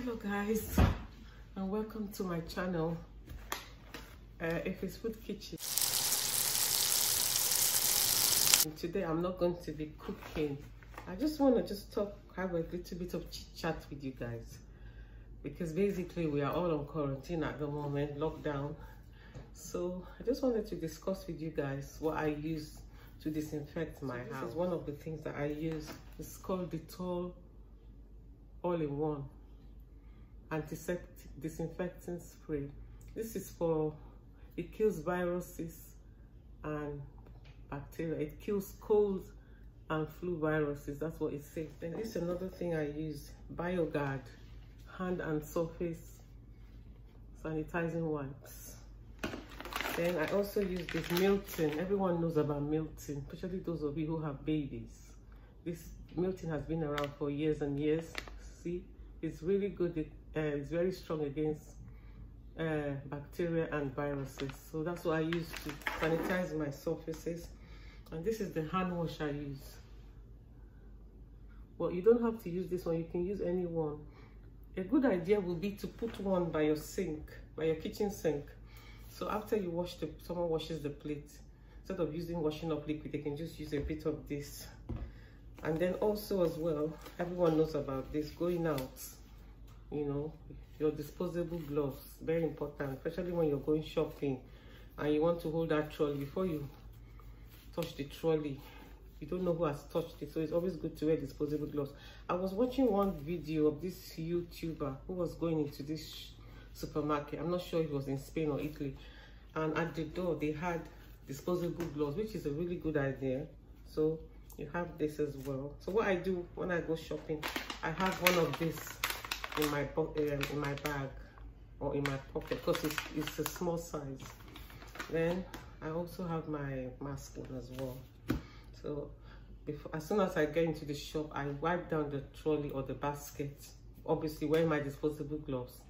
Hello guys, and welcome to my channel, efefoodkitchen. Today I'm not going to be cooking. I just want to have a little bit of chit chat with you guys, because basically we are all on quarantine at the moment, lockdown. So I just wanted to discuss with you guys what I use to disinfect my house. This is one of the things that I use. It's called Dettol all-in-one disinfectant spray. This is it kills viruses and bacteria. It kills cold and flu viruses. That's what it says. Then this is another thing I use, BioGuard hand and surface sanitizing wipes. Then I also use this Milton. Everyone knows about Milton, especially those of you who have babies. This Milton has been around for years and years. See, it's really good. It's very strong against bacteria and viruses. So that's what I use to sanitize my surfaces. And this is the hand wash I use. Well, you don't have to use this one. You can use any one. A good idea would be to put one by your sink, by your kitchen sink. So after you wash someone washes the plate, instead of using washing up liquid, they can just use a bit of this. And then also as well, everyone knows about this, going out, you know, your disposable gloves, very important, especially when you're going shopping and you want to hold that trolley. Before you touch the trolley, you don't know who has touched it, so it's always good to wear disposable gloves. I was watching one video of this YouTuber who was going into this supermarket. I'm not sure if it was in Spain or Italy, and at the door they had disposable gloves, which is a really good idea. So you have this as well. So what I do when I go shopping, I have one of this in my bag or in my pocket, because it's a small size. Then I also have my mask on as well. So as soon as I get into the shop, I wipe down the trolley or the basket, obviously wearing my disposable gloves.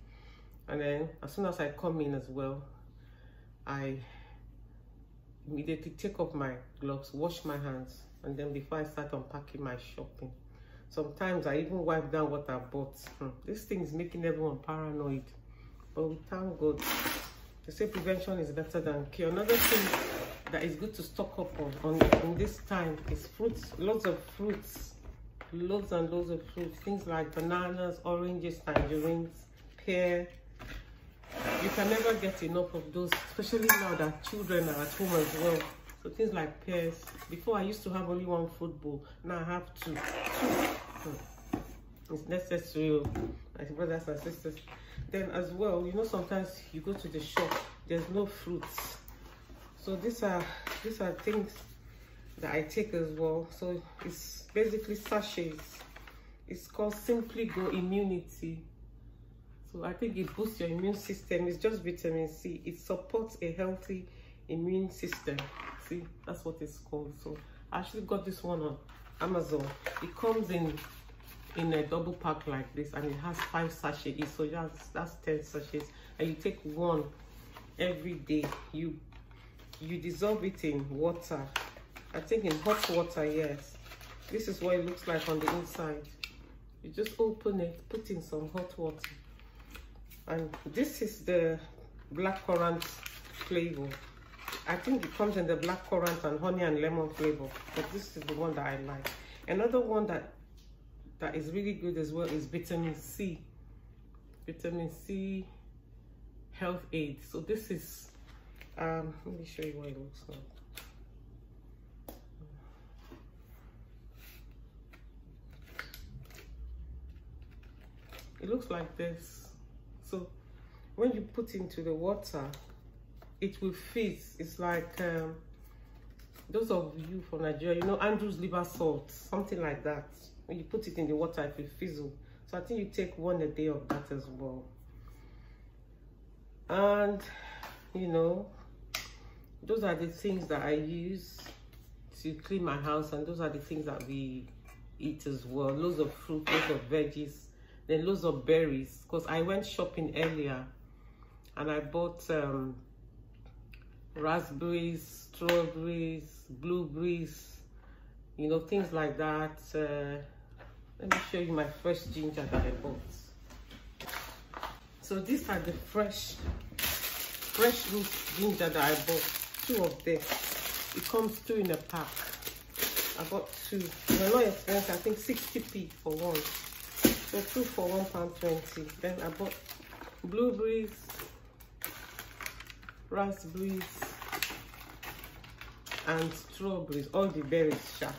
And then as soon as I come in as well, I immediately take off my gloves, wash my hands, and then before I start unpacking my shopping. Sometimes I even wipe down what I bought. This thing is making everyone paranoid, but we thank God. They say prevention is better than cure. Another thing that is good to stock up on in this time is fruits. Lots of fruits, loads and loads of fruits. Things like bananas, oranges, tangerines, pear. You can never get enough of those, especially now that children are at home as well. So things like pears. Before I used to have only one fruit bowl. Now I have two. It's necessary, my brothers and sisters. Then as well, you know, sometimes you go to the shop, there's no fruits. So these are things that I take as well. So it's basically sachets. It's called Simply Go Immunity. So I think it boosts your immune system. It's just vitamin C. It supports a healthy immune system. See, that's what it's called. So I actually got this one on Amazon. It comes in a double pack like this, and it has 5 sachets. So that's 10 sachets, and you take one every day. You dissolve it in water. I think in hot water. Yes, this is what it looks like on the inside. You just open it, put in some hot water, and this is the blackcurrant flavor. I think it comes in the blackcurrant and honey and lemon flavor, but this is the one that I like. Another one that is really good as well is vitamin C. Vitamin C health aid. So this is let me show you what it looks like. It looks like this. So when you put into the water, it will fizz. It's like those of you from Nigeria, you know, Andrew's liver salt, something like that. When you put it in the water, it will fizzle. So I think you take one a day of that as well. And you know, those are the things that I use to clean my house, and those are the things that we eat as well. Loads of fruit, loads of veggies, then loads of berries. Because I went shopping earlier and I bought raspberries, strawberries, blueberries, you know, things like that. Let me show you my first ginger that I bought. So these are the fresh root ginger that I bought, 2 of them. It comes 2 in a pack. I bought 2. They're not expensive, I think 60p for one. So 2 for £1.20. Then I bought blueberries, raspberries, and strawberries, all the berries sharp.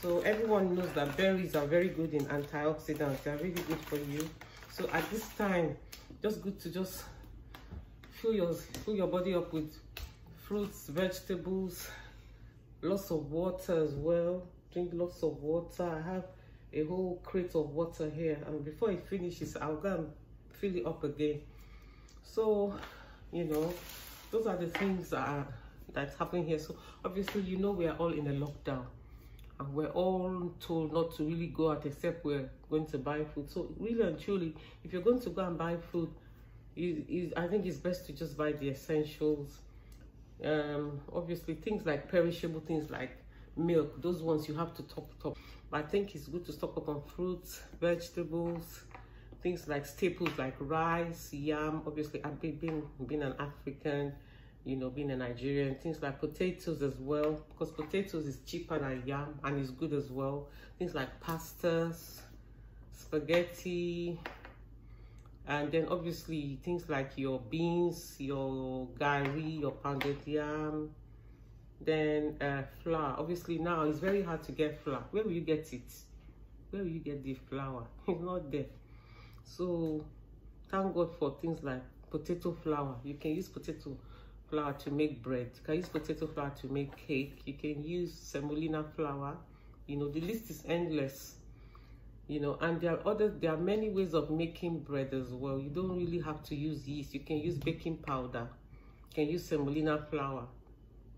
So everyone knows that berries are very good in antioxidants. They're really good for you. So at this time, just good to just fill your body up with fruits, vegetables, lots of water as well. Drink lots of water. I have a whole crate of water here, and before it finishes, I'll go and fill it up again. So, you know, those are the things that's happening here. So obviously, you know, we are all in a lockdown, and we're all told not to really go out except we're going to buy food. So really and truly, if you're going to go and buy food, I think it's best to just buy the essentials. Obviously things like perishable things like milk, those ones you have to top up. But I think it's good to stock up on fruits, vegetables, things like staples like rice, yam. Obviously, I've been an African, you know, being a Nigerian, things like potatoes as well, because potatoes is cheaper than yam and is good as well. Things like pastas, spaghetti, and then obviously things like your beans, your gari, your pounded yam. Then flour. Obviously now it's very hard to get flour. Where will you get it? Where will you get the flour? It's not there. So thank God for things like potato flour. You can use potato flour to make bread. You can use potato flour to make cake. You can use semolina flour. You know, the list is endless. You know, and there are many ways of making bread as well. You don't really have to use yeast. You can use baking powder. You can use semolina flour.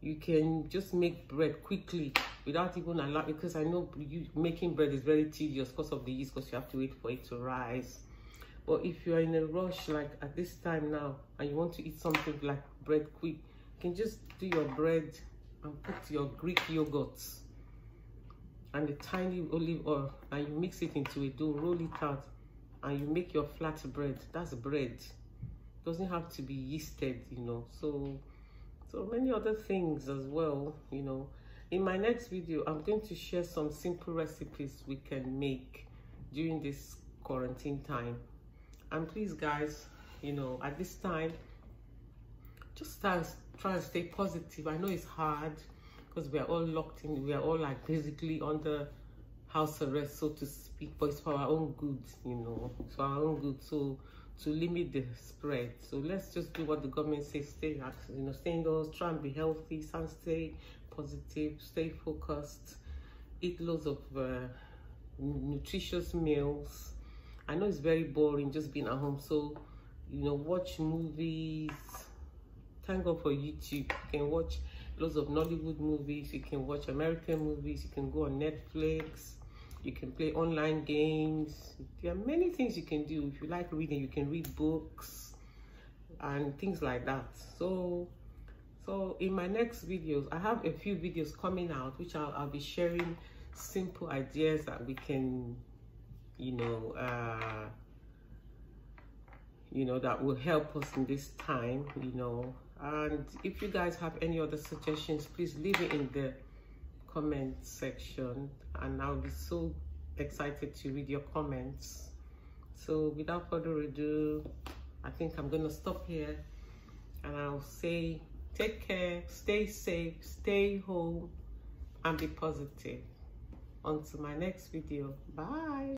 You can just make bread quickly without even allowing, because I know making bread is very tedious because of the yeast, because you have to wait for it to rise. But if you're in a rush, like at this time now, and you want to eat something like bread quick, you can just do your bread and put your Greek yogurts and a tiny olive oil, and you mix it into a dough, roll it out, and you make your flat bread. That's bread. It doesn't have to be yeasted, you know. So many other things as well, you know. In my next video, I'm going to share some simple recipes we can make during this quarantine time. And please guys, you know, at this time, just try and stay positive. I know it's hard because we are all locked in. We are all like basically under house arrest, so to speak, but it's for our own good, you know. It's for our own good. So to limit the spread, so let's just do what the government says. Stay indoors, try and be healthy, stay positive, stay focused, eat loads of nutritious meals. I know it's very boring just being at home, so you know, watch movies. Thank God for YouTube. You can watch loads of Nollywood movies, you can watch American movies, you can go on Netflix, you can play online games. There are many things you can do. If you like reading, you can read books and things like that. So in my next videos, I have a few videos coming out which I'll be sharing simple ideas that we can, you know, that will help us in this time, you know. And if you guys have any other suggestions, please leave it in the comment section, and I'll be so excited to read your comments. So without further ado, I think I'm gonna stop here, and I'll say take care, stay safe, stay home, and be positive. Until my next video, bye.